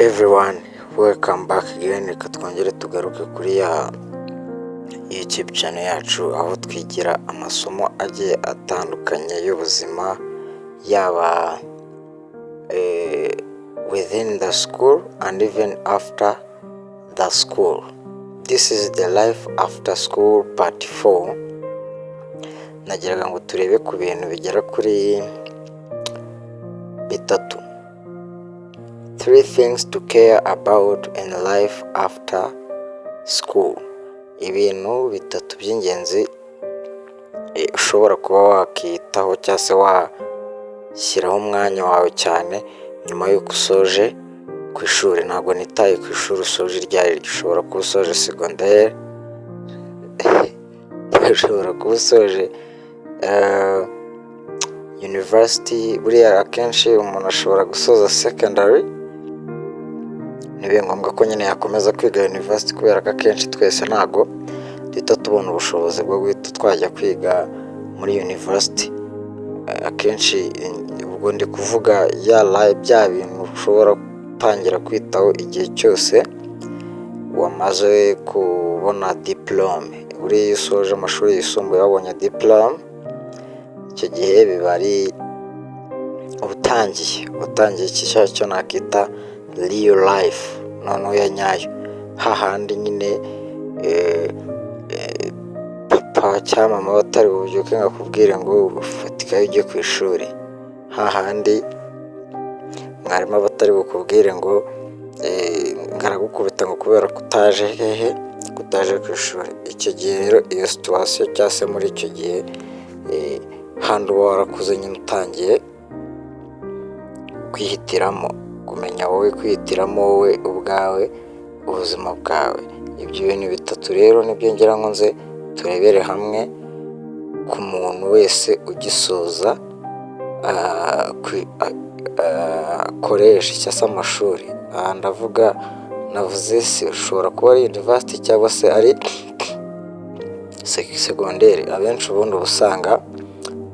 everyone, welcome back again. Reka twongere tugaruke kuri ya YouTube channel yacu aho twigira amasomo agiye atandukanye y'ubuzima yaba within the school and even after the school. This is the life after school part 4. Nagiraga ngo turebe ku bintu bigera kuri bitatu. 3 things to care about in life after school. Ibintu bitatu by'ingenzi ushobora kuba wakitaho cyangwa se washyiraho umwanya wawe cyane nyuma y'uko usoje ku ishuri. Ntabwo nitaye ku ishuri usoje ryari, ushobora kuba usoje secondaire, ushobora kuba usoje university. Buriya akenshi umuntu ashobora gusoza secondary, nibiye ngombwa ko nyine yakomeza kwiga university kubera ko akenshi twese ntago duhita tubona ubushobozi bwo guhita twajya kwiga muri university. Akenshi ubwo ndi kuvuga bya bintu ushobora gutangira kwitaho igihe cyose wamaze kubona diplome. Buriya usoje amashuri yisumbuye wabonye diplome, icyo gihe biba ari ubutangiye cyo nakita real life, noneho ya nyayo, hahandi nyine papa cyangwa mama batari bubyuke ngakubwire ngo ufatikayo ujye ku ishuri, hahandi mwarimu batari bukubwire ngo ngaragukubita ngo kubera kutaje ku ishuri. Icyo gihe rero iyo situation cyangwa se muri icyo gihe handi uba warakuze nyine utangiye kwihitiramo, kumenya wowe, kwihitiramo wowe ubwawe, ubuzima bwawe. Ibyo bintu bitatu rero nibyo ngira ngo nze turebere hamwe ku muntu wese ugisoza koresha cyangwa se amashuri. Ndavuga navuze se ushobora kuba ari university cyangwa se ari secondaire. Abenshi ubundi usanga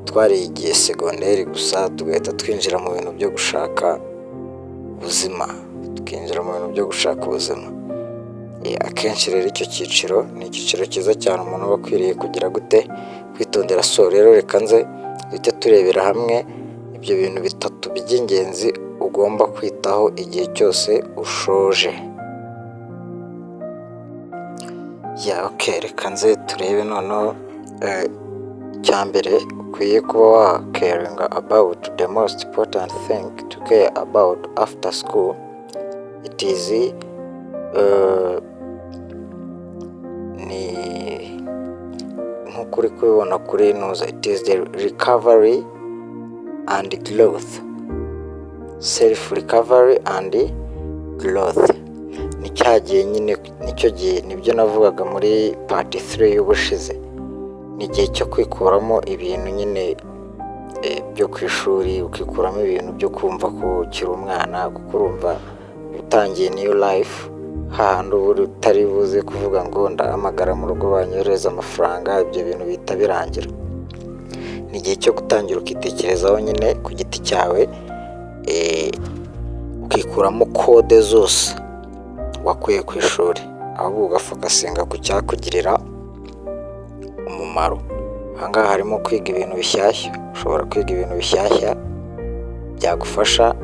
twarigiye secondaire gusa tugahita twinjira mu bintu byo gushaka ubuzima, akenshi rero icyo cyiciro ni icyiciro cyiza cyane umuntu aba akwiriye kugira gute kwitondera. So rero reka nze duhite turebera hamwe ibyo bintu bitatu by'ingenzi ugomba kwitaho igihe cyose ushoje. Reka nze turebe noneho cya mbere ukwiye kuba wa caring about. The most important thing to care about after school, it is ni nk'ukuri kubibona kuri nuza, it is the recovery and growth. Self recovery and growth ni cyagiye nyine, nicyo gihe nibyo navugaga muri part 3 y'ubushize. Ni igihe cyo kwikuramo ibintu nyine byo ku ishuri, ukikuramo ibintu byo kumva ko ukiri umwana, kuko urumva utangiye new life, hahandi uba utari buze kuvuga ngo ndahamagara mu rugo banyohereza amafaranga, ibyo bintu bihita birangira. Ni igihe cyo gutangira ukitekerezaho nyine ku giti cyawe, ukikuramo kode zose wakuye ku ishuri, ahubwo ugafokasinga ku cyakugirira umumaro. Ahangaha harimo kwiga ibintu bishyashya. Ushobora kwiga ibintu bishyashya byagufasha,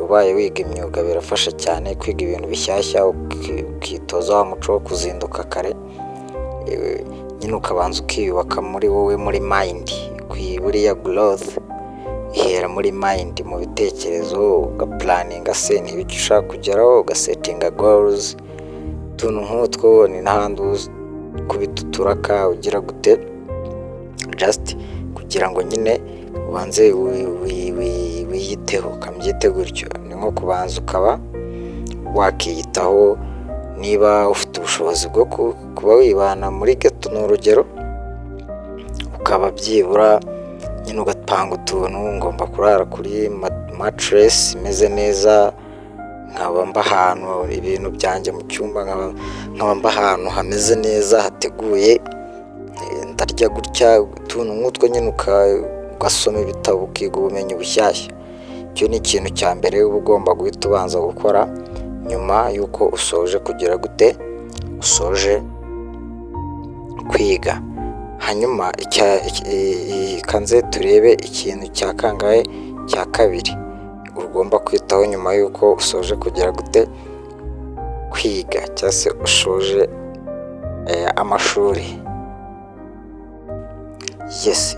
ubaye wiga imyuga birafasha cyane kwiga ibintu bishyashya, ukitoza wa muco wo kuzinduka kare, nyine ukabanza ukiyubaka muri wowe, muri mind. Buriya growth ihera muri mind, mu bitekerezo, ugaplaninga se n'ibiki ushaka kugeraho, ugasetinga goals. Tuntu nk'utwo ni n'ahandi kubituturaka ugira gute, just kugira ngo nyine ubanze wiyiteho, ukambyite gutyo. Ni nko kubanza ukaba wakiyitaho. Niba ufite ubushobozi bwo kuba wibana muri ghetto, ni urugero, ukaba byibura nyine ugatanga utuntu, ngomba kurara kuri mattress imeze neza, nkaba mba ahantu ibintu byanjye mu cyumba, nkaba mba ahantu hameze neza hateguye, ndarya gutya, utuntu nk'utwo nyine ugasoma ibitabo, ukiga ubumenyi bushyashya. Icyo ni ikintu cya mbere uba ugomba guhita ubanza gukora nyuma y'uko usoje kugira gute, usoje kwiga. Hanyuma kanze turebe ikintu cya kangahe, cya kabiri ugomba kwitaho nyuma y'uko usoje kugira gute, kwiga cyangwa se ushoje amashuri.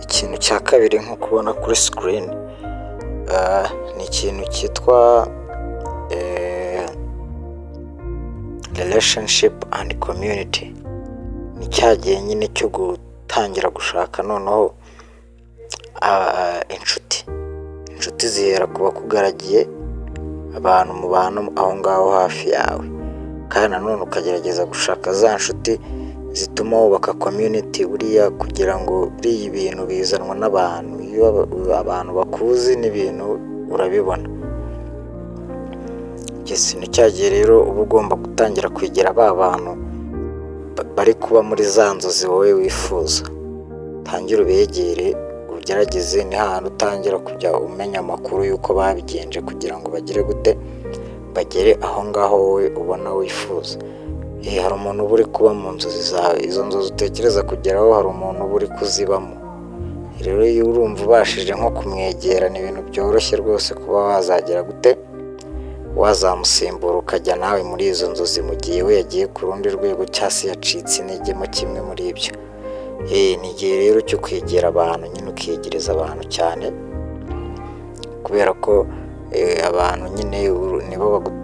Ikintu cya kabiri nk'uko ubona kuri screen ni ikintu cyitwa relationship and community. Ni cya gihe nyine cyo gutangira gushaka noneho inshuti zihera ku bakugaragiye, abantu mubana aho ngaho hafi yawe, kandi nanone ukagerageza gushaka za nshuti zituma wubaka community. Buriya kugira ngo buriya ibintu bizanwa n'abantu, iyo abantu bakuzi n'ibintu urabibona. Ni cya gihe rero uba ugomba gutangira kwegera ba bantu bari kuba muri za nzozi wowe wifuza. Tangira ubegere, ugerageze, ni hahandi utangira kujya umenya amakuru y'uko babigenje kugira ngo bagire gute, bagere aho ngaho wowe ubona wifuza. Hari umuntu uba uri kuba mu nzozi zawe, izo nzozi utekereza kugeraho hari umuntu uba uri kuzibamo. Rero iyo urumva ubashije nko kumwegera, ni ibintu byoroshye rwose kuba wazagera gute, wazamusimbura ukajya nawe muri izo nzozi mu gihe we yagiye ku rundi rwego cyangwa se yacitse intege mu kimwe muri ibyo. Ni igihe rero cyo kwegera abantu, nyine ukiyegereza abantu cyane, kubera ko abantu nyine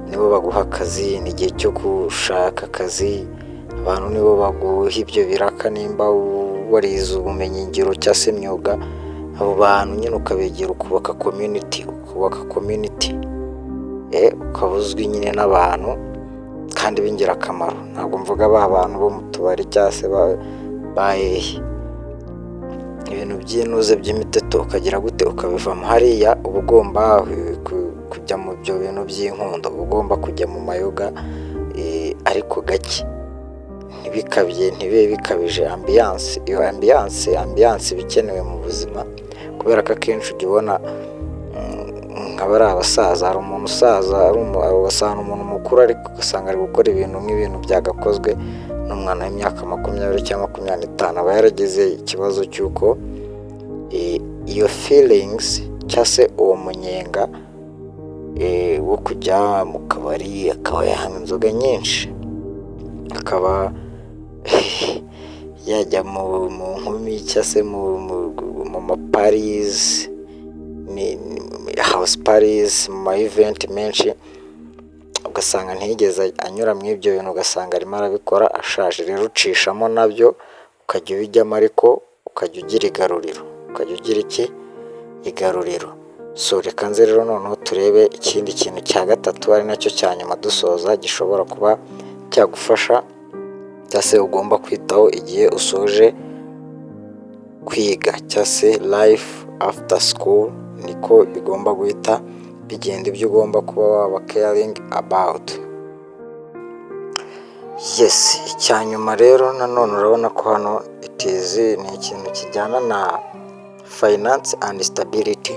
nibo baguha akazi. Ni igihe cyo gushaka akazi, abantu nibo baguha ibyo biraka. Nimba warize ubumenyingiro cyangwa se imyuga, abo bantu nyine ukabegera, ukubaka community, ukaba uzwi nyine n'abantu kandi b'ingirakamaro. Ntabwo mvuga ba bantu bo mu tubari cyangwa se bahehe, ibintu by'inuze by'imiteto ukagira gute, ukabivamo. Hariya uba ugomba kujya mu byo bintu by'inkundo, uba ugomba kujya mu mayoga ariko gake, ntibibe bikabije. Iyo ambiance bikenewe mu buzima, kubera ko akenshi ujya ubona nk'aba ari abasaza, hari umuntu usaza ugasanga umuntu mukuru ariko ugasanga ari gukora ibintu nk'ibintu byagakozwe n'umwana w'imyaka 20 cyangwa 25. Aba yaragize ikibazo cy'uko iyo feelings cyangwa se uwo munyenga wo kujya mu kabari, akaba yahanywa inzoga nyinshi, akaba yajya mu nkumi cyangwa se mu maparis, house parties, mu ma event menshi, ugasanga ntiyigeze anyura mu ibyo bintu, ugasanga arimo arabikora ashaje. Rero ucishamo nabyo ukajya ubijyamo, ariko ukajya ugira igaruriro. Reka nze rero noneho turebe ikindi kintu cya gatatu, ari nacyo cya nyuma dusoza, gishobora kuba cyagufasha cyangwa se ugomba kwitaho igihe usoje kwiga, cyangwa se life after school. Niko bigomba guhita bigenda, ibyo ugomba kuba waba caring about. Icya nyuma rero nanone urabona ko hano ni ikintu kijyana na finance and stability.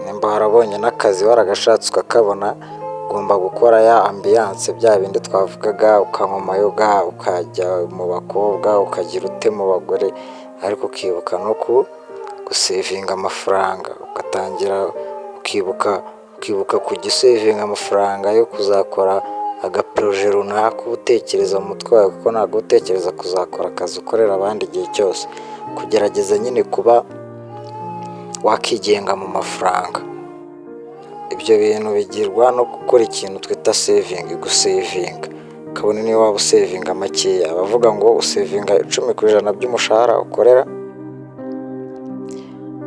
Nimba warabonye n'akazi waragashatse ukakabona, ugomba gukora ya ambiance, bya bindi twavugaga, ukanywa amayoga, ukajya mu bakobwa, ukagira ute mu bagore, ariko ukibuka no gusevinga amafaranga, ugatangira ukibuka kujya usevinga amafaranga yo kuzakora agaproje runaka utekereza mu mutwe wawe, kuko ntabwo utekereza kuzakora akazi ukorera abandi igihe cyose. Kugerageza nyine kuba wakigenga mu mafaranga. Ibyo bintu bigirwa no gukora ikintu twita gusevinga, kabone niyo waba usevinga makeya. Bavuga ngo usevinga 10% by'umushahara ukorera,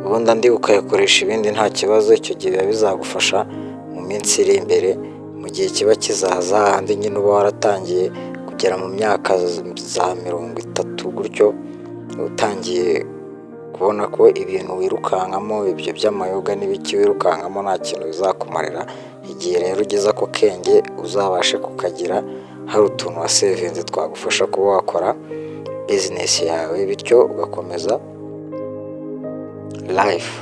ubundi andi ukayakoresha ibindi nta kibazo. Icyo gihe biba bizagufasha mu minsi iri imbere, mu gihe kiba kizaza, handi nyine uba waratangiye kugera mu myaka za 30 gutyo, utangiye kubona ko ibintu wirukankamo, ibyo by'amayoga n'ibiki wirukankamo nta kintu bizakumarira. Igihe rero ugeze ako kenge uzabashe kukagira, hari utuntu wasevinze twagufasha kuba wakora business yawe, bityo ugakomeza life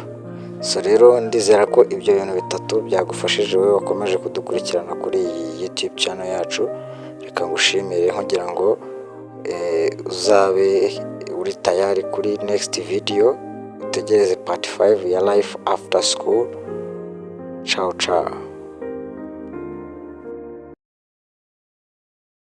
So rero ndizera ko ibyo bintu bitatu byagufashije wowe wakomeje kudukurikirana kuri iyi YouTube channel yacu. Reka ngushimire nkugira ngo uzabe uri tayari kuri next video, utegereze part 5 ya life after school. Ciao ciao.